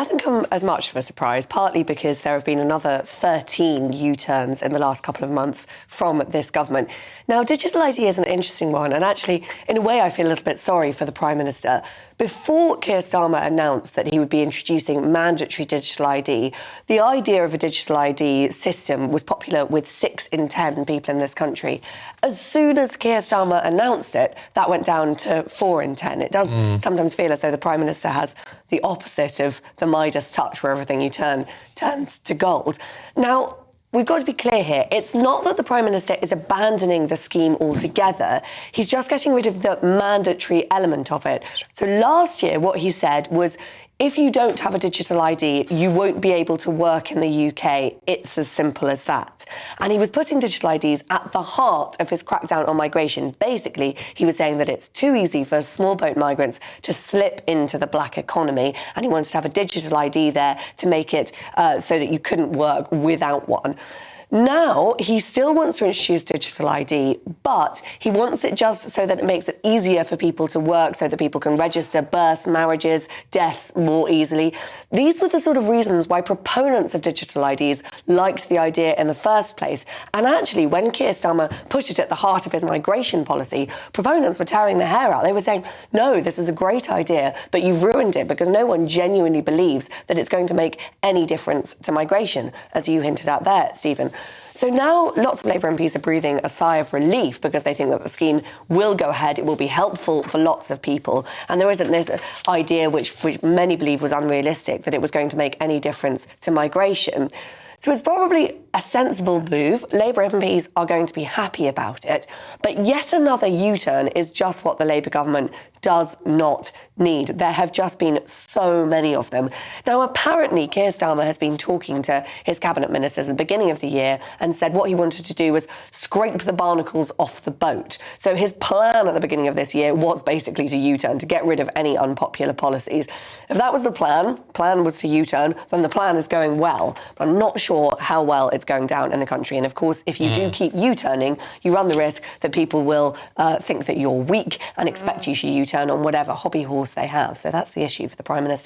hasn't come as much of a surprise, partly because there have been another 13 U-turns in the last couple of months from this government. Now, digital ID is an interesting one, and actually, in a way, I feel a little bit sorry for the Prime Minister. Before Keir Starmer announced that he would be introducing mandatory digital ID, the idea of a digital ID system was popular with 6 in 10 people in this country. As soon as Keir Starmer announced it, that went down to 4 in 10. It does sometimes feel as though the Prime Minister has the opposite of the Midas touch, where everything you turn turns to gold. Now, we've got to be clear here. It's not that the Prime Minister is abandoning the scheme altogether. He's just getting rid of the mandatory element of it. So last year, what he said was, if you don't have a digital ID, you won't be able to work in the UK. It's as simple as that. And he was putting digital IDs at the heart of his crackdown on migration. Basically, he was saying that it's too easy for small boat migrants to slip into the black economy, and he wanted to have a digital ID there to make it so that you couldn't work without one. Now, he still wants to introduce digital ID, but he wants it just so that it makes it easier for people to work, so that people can register births, marriages, deaths more easily. These were the sort of reasons why proponents of digital IDs liked the idea in the first place. And actually, when Keir Starmer put it at the heart of his migration policy, proponents were tearing their hair out. They were saying, no, this is a great idea, but you've ruined it because no one genuinely believes that it's going to make any difference to migration, as you hinted at there, Stephen. So now lots of Labour MPs are breathing a sigh of relief because they think that the scheme will go ahead, it will be helpful for lots of people, and there isn't this idea, which many believe was unrealistic, that it was going to make any difference to migration. So it's probably a sensible move. Labour MPs are going to be happy about it. But yet another U-turn is just what the Labour government does not need. There have just been so many of them. Now, apparently, Keir Starmer has been talking to his cabinet ministers at the beginning of the year and said what he wanted to do was scrape the barnacles off the boat. So his plan at the beginning of this year was basically to U-turn, to get rid of any unpopular policies. If that was the plan was to U-turn, then the plan is going well. But I'm not sure how well it's going down in the country. And of course, if you do keep U-turning, you run the risk that people will think that you're weak and expect you to U-turn on whatever hobby horse they have. So that's the issue for the Prime Minister.